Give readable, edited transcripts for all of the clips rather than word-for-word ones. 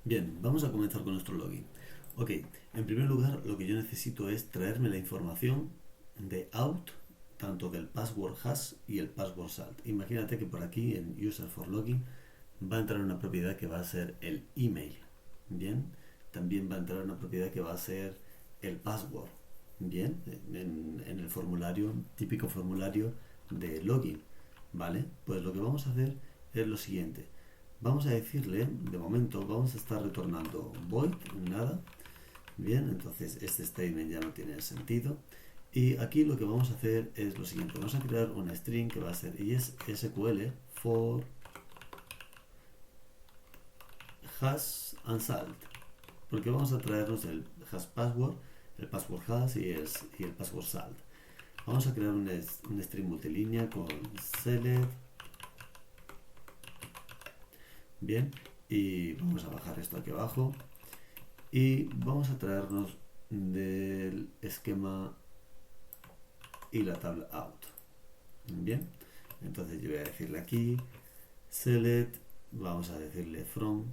Bien, vamos a comenzar con nuestro login. Ok, en primer lugar lo que yo necesito es traerme la información de out, tanto del password hash y el password salt. Imagínate que por aquí en user for login va a entrar una propiedad que va a ser el email. Bien, también va a entrar una propiedad que va a ser el password. Bien, en el formulario, típico formulario de login. Vale, pues lo que vamos a hacer es lo siguiente. Vamos a decirle, de momento, vamos a estar retornando void, nada. Bien, entonces este statement ya no tiene sentido. Y aquí lo que vamos a hacer es lo siguiente. Vamos a crear una string que va a ser SQL for hash and salt. Porque vamos a traernos el hash password, el password hash y el password salt. Vamos a crear un string multilínea con select. Bien, y vamos a bajar esto aquí abajo. Y vamos a traernos del esquema y la tabla out. Bien, entonces yo voy a decirle aquí select, vamos a decirle from,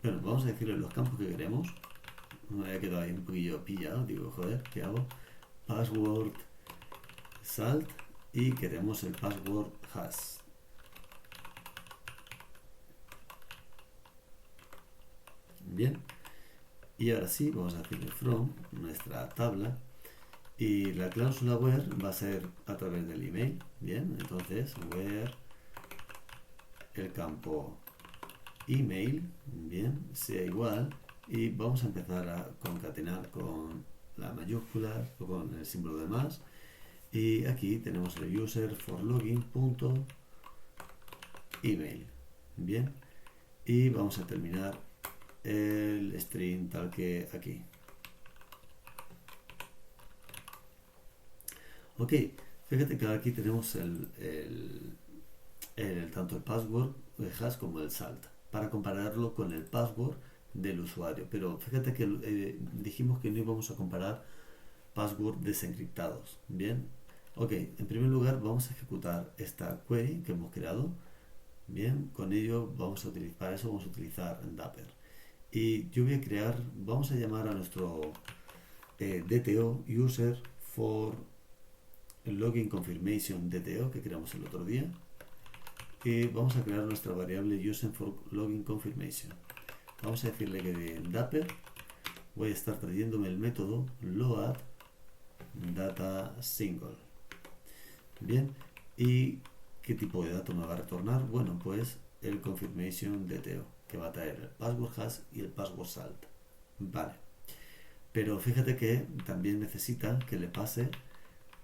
bueno, vamos a decirle los campos que queremos. Me había quedado ahí un poquillo pillado, digo, joder, ¿qué hago? Password salt y queremos el password hash. Bien, y ahora sí, vamos a decirle from nuestra tabla. Y la cláusula where va a ser a través del email. Bien, entonces where el campo email, bien, sea igual. Y vamos a empezar a concatenar con la mayúscula o con el símbolo de más. Y aquí tenemos el user for login punto email. Bien, y vamos a terminar el string tal que aquí. Ok, fíjate que aquí tenemos tanto el password de hash como el salt para compararlo con el password del usuario. Pero fíjate que dijimos que no íbamos a comparar password desencriptados. Bien, ok, en primer lugar vamos a ejecutar esta query que hemos creado. Bien, con ello vamos a utilizar, para eso vamos a utilizar Dapper. Y yo voy a crear, vamos a llamar a nuestro DTO user for login confirmation DTO que creamos el otro día. Y vamos a crear nuestra variable user for login confirmation. Vamos a decirle que en Dapper voy a estar trayéndome el método load data single. Bien, ¿y qué tipo de dato me va a retornar? Bueno, pues el confirmation DTO, que va a traer el password hash y el password salt. Vale, pero fíjate que también necesita que le pase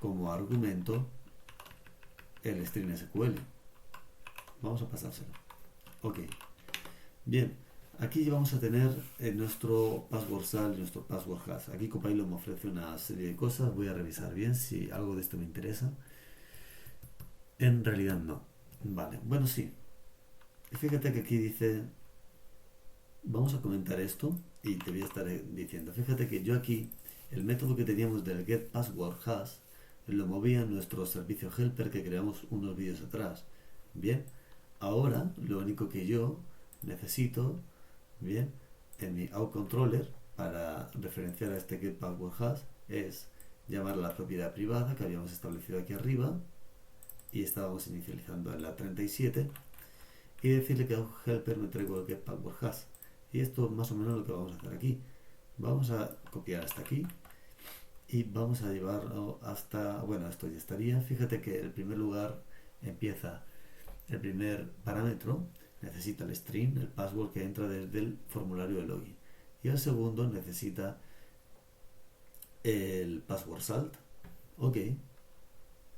como argumento el string SQL. Vamos a pasárselo. Ok, bien, aquí vamos a tener nuestro password salt y nuestro password hash. Aquí Copilot me ofrece una serie de cosas, voy a revisar bien si algo de esto me interesa. En realidad no. Vale, bueno, sí. Fíjate que aquí dice, vamos a comentar esto y te voy a estar diciendo, fíjate que yo aquí, el método que teníamos del get password hash, lo movía en nuestro servicio helper que creamos unos vídeos atrás. Bien, ahora lo único que yo necesito, bien, en mi outController para referenciar a este get password hash es llamar a la propiedad privada que habíamos establecido aquí arriba y estábamos inicializando en la 37 y decirle que a helper me traigo el get password hash. Y esto es más o menos lo que vamos a hacer aquí. Vamos a copiar hasta aquí y vamos a llevarlo hasta, bueno, esto ya estaría. Fíjate que el primer lugar empieza, el primer parámetro necesita el string, el password que entra desde el formulario de login. Y el segundo necesita el password salt. Ok,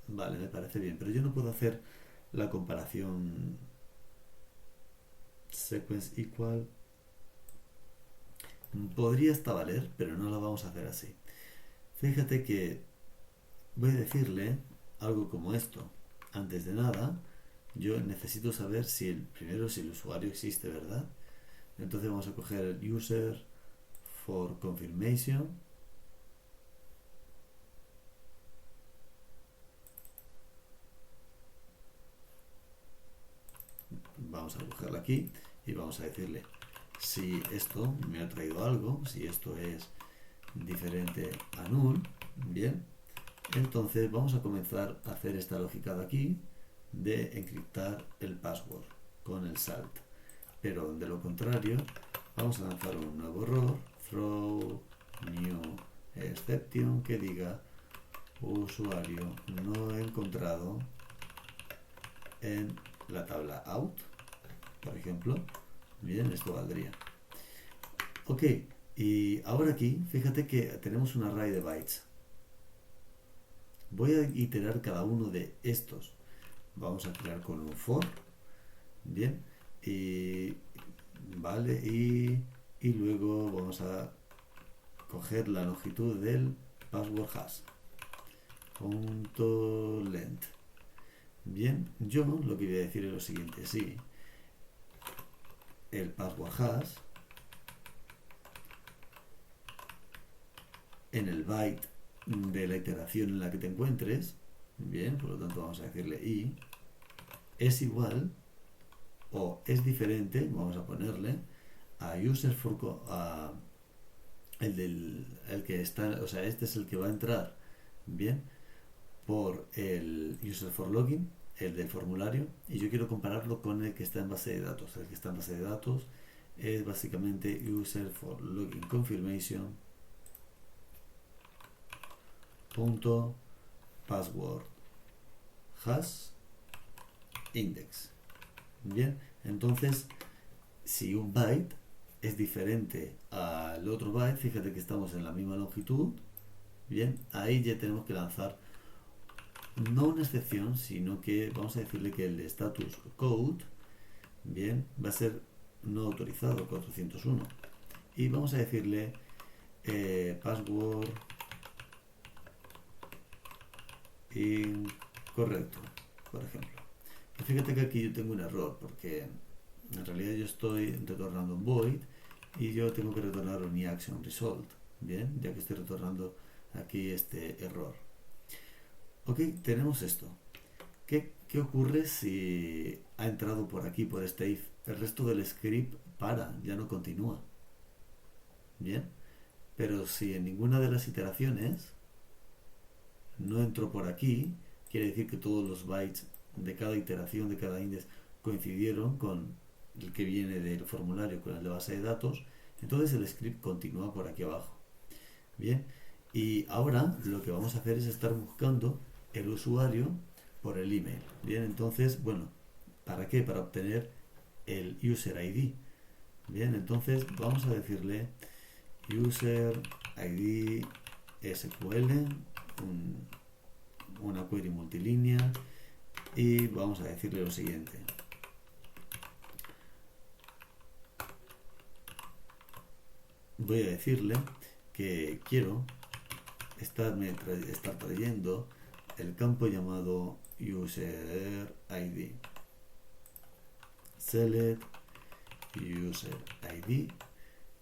vale, me parece bien, pero yo no puedo hacer la comparación sequence equal. Podría hasta valer, pero no lo vamos a hacer así. Fíjate que voy a decirle algo como esto. Antes de nada, yo necesito saber si si el usuario existe, ¿verdad? Entonces vamos a coger el user for confirmation. Vamos a cogerla aquí y vamos a decirle si esto me ha traído algo, si esto es diferente a null, bien, entonces vamos a comenzar a hacer esta lógica de aquí de encriptar el password con el salt. Pero de lo contrario, vamos a lanzar un nuevo error, throw new exception, que diga usuario no encontrado en la tabla out, por ejemplo. Bien, esto valdría. Ok, y ahora aquí, fíjate que tenemos un array de bytes. Voy a iterar cada uno de estos. Vamos a crear con un for. Bien, y vale, y luego vamos a coger la longitud del password hash. Punto length. Bien, yo lo que voy a decir es lo siguiente: si el password hash en el byte de la iteración en la que te encuentres, bien, por lo tanto vamos a decirle i, es igual o es diferente, vamos a ponerle a user for a el que está, o sea, este es el que va a entrar, bien, por el user for login, el del formulario, y yo quiero compararlo con el que está en base de datos. El que está en base de datos es básicamente user for login confirmation punto password hash index. Bien, entonces si un byte es diferente al otro byte, fíjate que estamos en la misma longitud, bien, ahí ya tenemos que lanzar no una excepción, sino que vamos a decirle que el status code, bien, va a ser no autorizado 401, y vamos a decirle password incorrecto, por ejemplo. Y fíjate que aquí yo tengo un error, porque en realidad yo estoy retornando un void y yo tengo que retornar un action result, bien, ya que estoy retornando aquí este error. Ok, tenemos esto. ¿Qué ocurre si ha entrado por aquí, por este if? El resto del script para, ya no continúa. Bien, pero si en ninguna de las iteraciones no entró por aquí, quiere decir que todos los bytes de cada iteración, de cada index, coincidieron con el que viene del formulario, con el de base de datos, entonces el script continúa por aquí abajo. Bien, y ahora lo que vamos a hacer es estar buscando el usuario por el email. Bien, entonces, bueno, ¿para qué? Para obtener el user ID. Bien, entonces vamos a decirle user ID SQL, una query multilínea, y vamos a decirle lo siguiente: voy a decirle que quiero estar trayendo el campo llamado user ID, select user ID,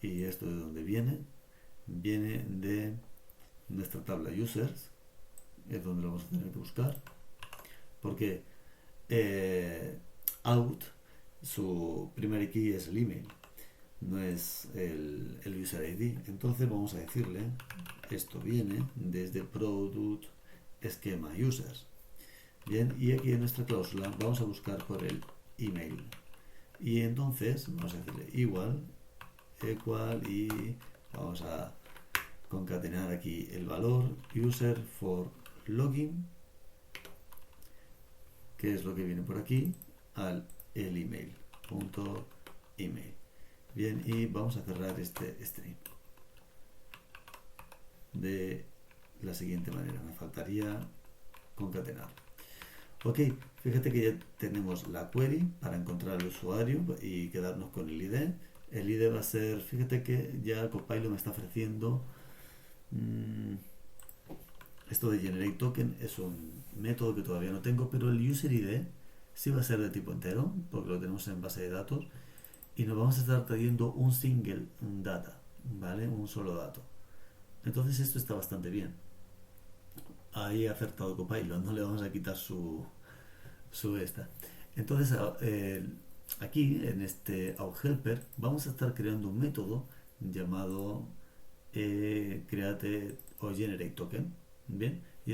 y esto de dónde viene de nuestra tabla users, es donde lo vamos a tener que buscar, porque out, su primary key es el email, no es el user ID. Entonces vamos a decirle, esto viene desde product schema users. Bien, y aquí en nuestra cláusula vamos a buscar por el email, y entonces vamos a decirle igual, equal, y vamos a concatenar aquí el valor user for login, que es lo que viene por aquí, al el email, punto email. Bien, y vamos a cerrar este string de la siguiente manera. Me faltaría concatenar. Ok, fíjate que ya tenemos la query para encontrar el usuario y quedarnos con el ID. El ID va a ser, fíjate que ya Copilot me está ofreciendo esto de generate token, es un método que todavía no tengo, pero el user ID sí va a ser de tipo entero, porque lo tenemos en base de datos, y nos vamos a estar trayendo un single data, ¿vale? Un solo dato. Entonces esto está bastante bien. Ahí ha acertado Copilot, no le vamos a quitar su esta. Entonces Aquí en este helper vamos a estar creando un método llamado create o generate token. Bien, y